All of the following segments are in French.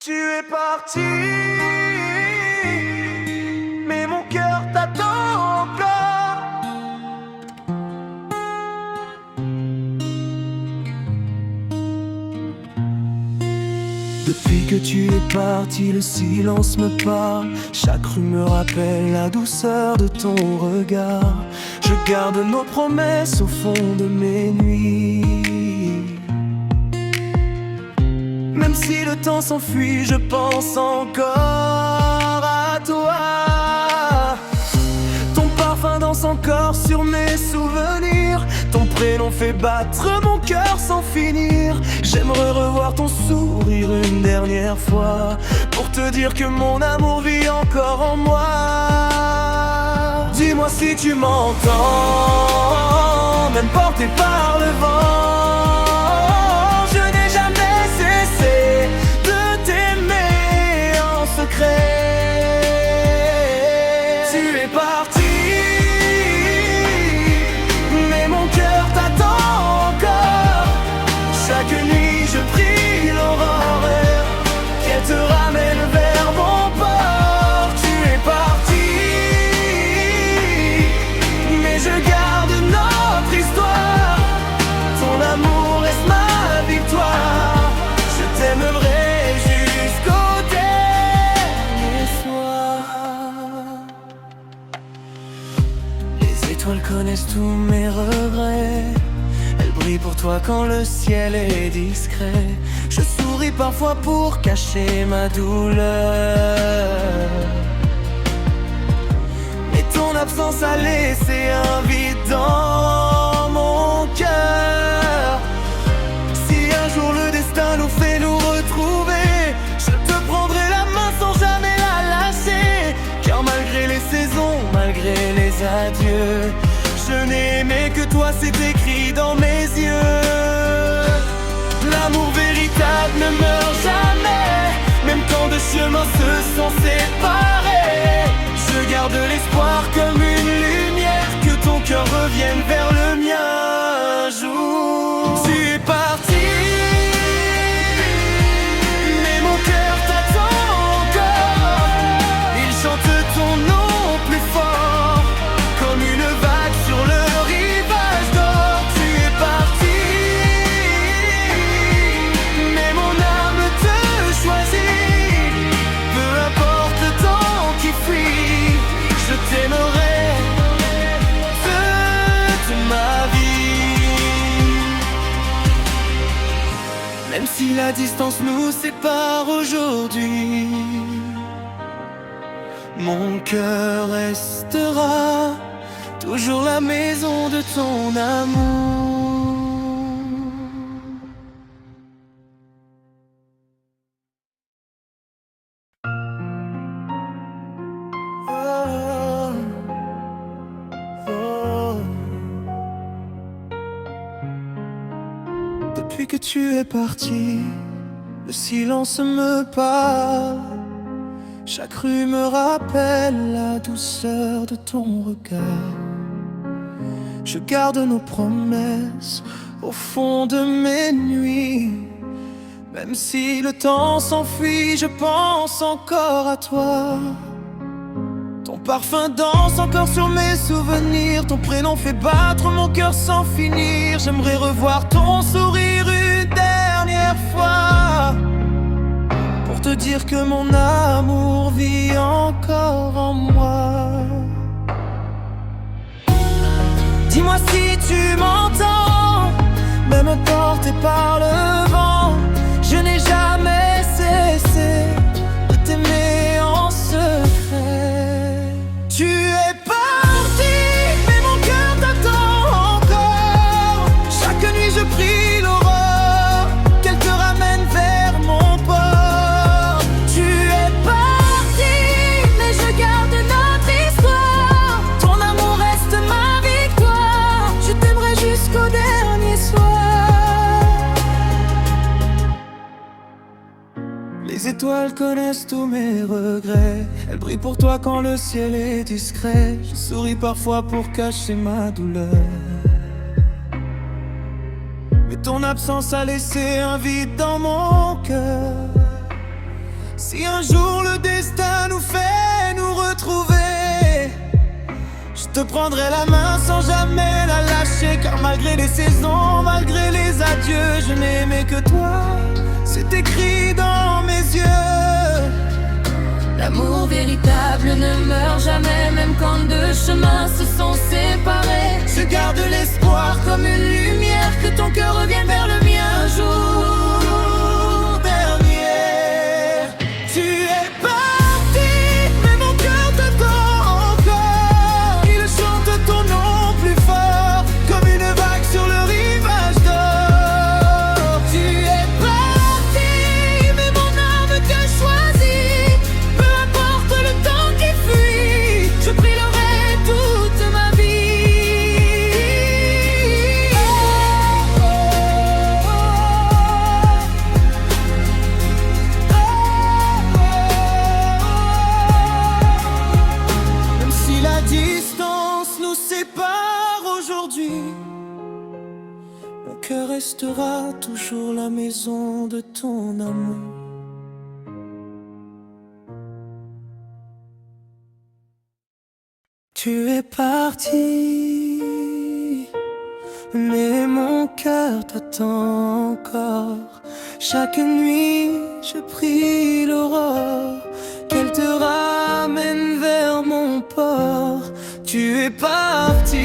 Tu es parti, mais mon cœur t'attend encore. Depuis que tu es parti, le silence me parle. Chaque rue me rappelle la douceur de ton regard. Je garde nos promesses au fond de mes nuits. Même si le temps s'enfuit, je pense encore à toi. Ton parfum danse encore sur mes souvenirs. Ton prénom fait battre mon cœur sans finir. J'aimerais revoir ton sourire une dernière fois pour te dire que mon amour vit encore en moi. Dis-moi si tu m'entends, même porté par le vent. Tu es parti, mais mon cœur t'attend encore. Chaque nuit je prie l'aurore qu'elle te ramène vers mon port. Tu es parti, mais je garde notre histoire. Ton amour reste ma victoire. Je t'aimerai elles connaissent tous mes regrets. Elles brillent pour toi quand le ciel est discret. Je souris parfois pour cacher ma douleur. Mais ton absence a laissé un vide dans mon cœur. Si un jour le destin nous fait nous retrouver, je te prendrai la main sans jamais la lâcher. Car malgré les saisons, malgré les adieux, je n'ai aimé que toi, c'est écrit dans mes yeux. L'amour véritable ne meurt jamais, même quand deux chemins se sont séparés. Je garde l'espoir comme une lumière, que ton cœur revienne vers le mien un jour. Tu es parti, mais mon cœur t'attend encore. Il chante ton nom plus fort, comme une vague sur le rivage d'or. Tu es parti, mais mon âme te choisit. Peu importe le temps qui fuit, je t'aimerai toute ma vie. Même si la distance nous sépare aujourd'hui, mon cœur restera toujours la maison de ton amour. Oh, oh. Depuis que tu es parti, le silence me parle. Chaque rue me rappelle la douceur de ton regard. Je garde nos promesses au fond de mes nuits. Même si le temps s'enfuit, je pense encore à toi. Ton parfum danse encore sur mes souvenirs. Ton prénom fait battre mon cœur sans finir. J'aimerais revoir ton sourire une dernière fois pour te dire que mon amour vit encore en moi. Dis-moi si tu m'entends, même porté par le vent. Je n'ai jamais cessé de t'aimer en secret. Tu es parti, mais mon cœur t'attend encore. Chaque nuit je prie l'aurore, qu'elle te ramène vers mon port. Tu es parti, mais je garde notre histoire. Ton amour reste ma victoire. Je t'aimerai jusqu'au dernier soir. Les étoiles connaissent tous mes regrets. Elles brillent pour toi quand le ciel est discret. Je souris parfois pour cacher ma douleur. Mais ton absence a laissé un vide dans mon cœur. Si un jour le destin nous fait nous retrouver, je te prendrai la main sans jamais la lâcher. Car malgré les saisons, malgré les adieux, je n'ai aimé que toi, c'est écrit dans mes yeux. L'amour véritable ne meurt jamais, même quand deux chemins se sont séparés. Je garde l'espoir comme une lumière, que ton cœur revienne vers le mien un jour dernier. Tu es parti, mais mon cœur t'attend encore. Il chante ton nom plus fort, comme une vague sur le rivage d'or. Tu es parti, mais mon âme t'a choisi. Peu importe le temps qui fuit, je brillerai toute ma vie. Même si la distance nous sépare aujourd'hui, mon cœur restera toujours la maison de ton amour. Tu es parti, mais mon cœur t'attend encore. Chaque nuit, je prie l'aurore, qu'elle te ramène vers mon port. Tu es parti,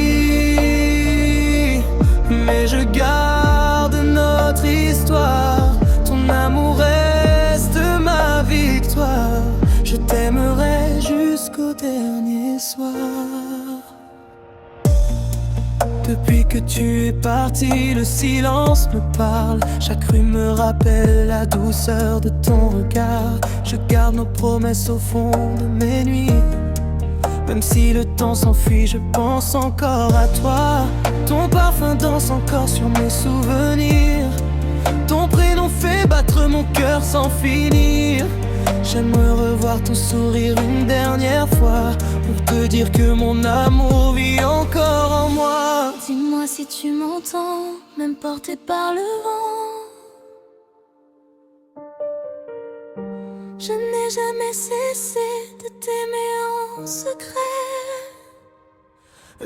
mais je garde notre histoire. Ton amour reste ma victoire. Je t'aimerai jusqu'au dernier soir. Depuis que tu es parti, le silence me parle. Chaque rue me rappelle la douceur de ton regard. Je garde nos promesses au fond de mes nuits. Même si le temps s'enfuit, je pense encore à toi. Ton parfum danse encore sur mes souvenirs. Ton prénom fait battre mon cœur sans finir. J'aimerais revoir ton sourire une dernière fois, pour te dire que mon amour vit encore en moi. Dis-moi si tu m'entends, même porté par le vent. Je n'ai jamais cessé de t'aimer en secret.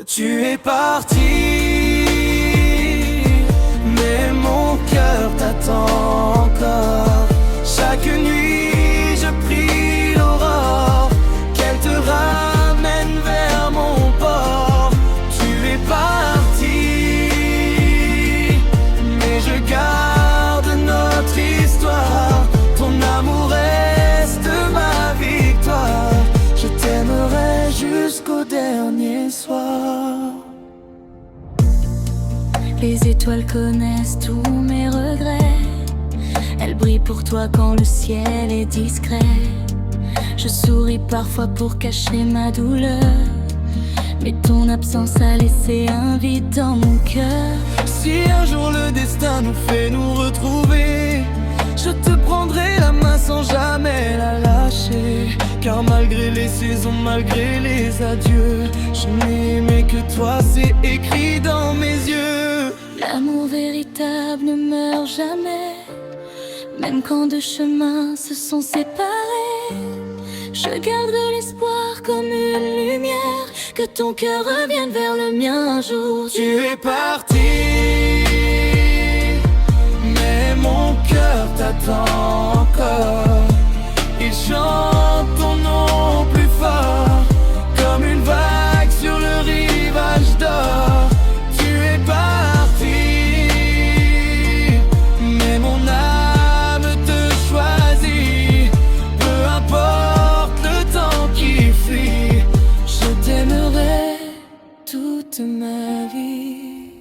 Tu es parti, mais mon cœur t'attend encore. Chaque nuit je prie l'aurore, qu'elle te ramène vers mon port. Tu es parti, mais je garde notre histoire. Ton amour reste ma victoire. Je t'aimerai jusqu'au dernier soir. Les étoiles connaissent tous mes regrets. Elles brillent pour toi quand le ciel est discret. Je souris parfois pour cacher ma douleur, mais ton absence a laissé un vide dans mon cœur. Si un jour le destin nous fait nous retrouver, je te prendrai la main sans jamais la lâcher. Car malgré les saisons, malgré les adieux, je n'ai aimé que toi, c'est écrit dans mes yeux. L'amour véritable ne meurt jamais, même quand deux chemins se sont séparés. Je garde l'espoir comme une lumière, que ton cœur revienne vers le mien un jour. Tu es parti, mais mon cœur t'attend encore. Il chante ton nom plus fort, comme une vague sur le rivage d'or. Tu es parti, mais mon âme te choisit. Peu importe le temps qui fuit, je t'aimerai toute ma vie.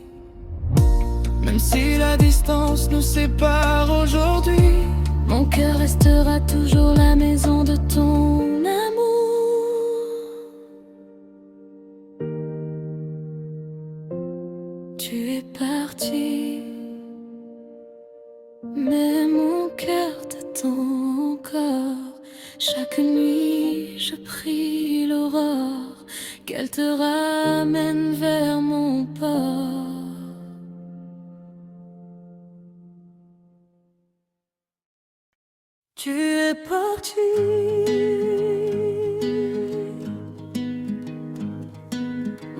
Même si la distance nous sépare aujourd'hui, mon cœur restera toujours la maison de ton amour. Tu es parti, mais mon cœur t'attend encore. Chaque nuit je prie l'aurore, qu'elle te ramène vers mon port. tu es parti. parti.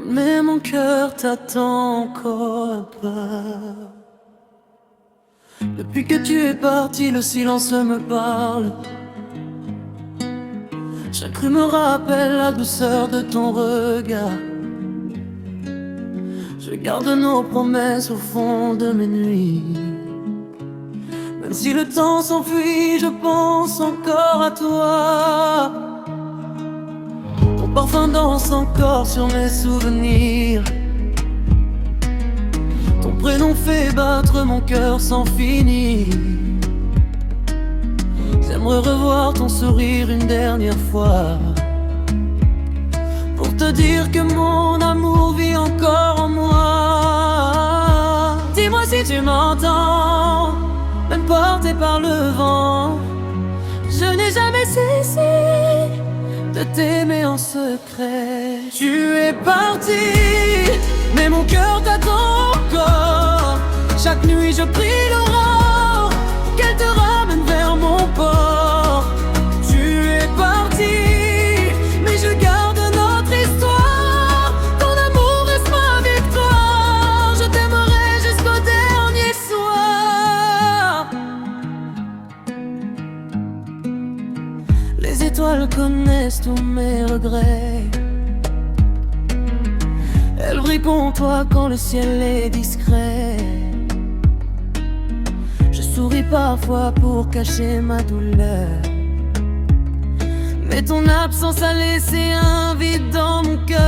Mais mon cœur t'attend encore un pas. Depuis que tu es parti, le silence me parle. Chaque rue me rappelle la douceur de ton regard. Je garde nos promesses au fond de mes nuits. Même si le temps s'enfuit, je pense encore à toi. Ton parfum danse encore sur mes souvenirs. Ton prénom fait battre mon cœur sans finir. J'aimerais revoir ton sourire une dernière fois, pour te dire que mon amour vit encore en moi. Dis-moi si tu m'entends, même porté par le vent. Je n'ai jamais cessé de t'aimer en secret. Tu es parti, mais mon cœur t'attend encore. Chaque nuit je prie l'aurore, qu'elle te ramène vers mon port. Tu es parti, mais je garde notre histoire. Ton amour reste ma victoire. Je t'aimerai jusqu'au dernier soir. Les étoiles connaissent tous mes regrets. Elles brillent pour toi quand le ciel est discret. Je souris parfois pour cacher ma douleur, mais ton absence a laissé un vide dans mon cœur.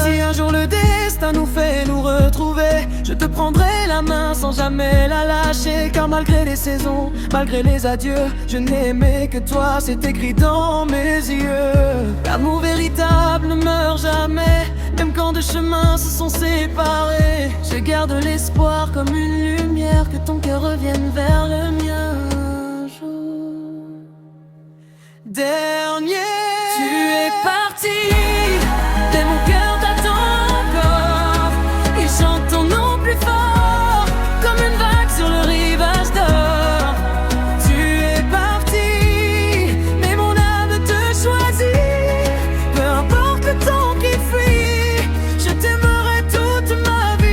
Si un jour le destin nous fait nous retrouver, je te prendrai la main sans jamais la lâcher. Car malgré les saisons, malgré les adieux, je n'ai aimé que toi, c'est écrit dans mes yeux. L'amour véritable ne meurt jamais, même quand deux chemins se sont séparés. Je garde l'espoir comme une lumière, que ton cœur revienne vers le mien un jour. Dernier, tu es parti, mais mon cœur t'attend encore. Il chante ton nom plus fort, comme une vague sur le rivage d'or. Tu es parti, mais mon âme te choisit. Peu importe le temps qui fuit, je t'aimerai toute ma vie.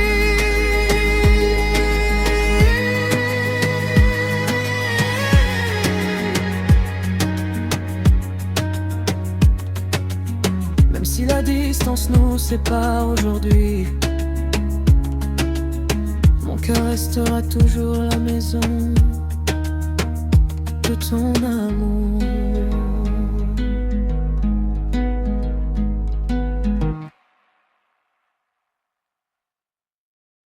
Même si la distance nous sépare aujourd'hui, mon cœur restera toujours la maison de ton amour.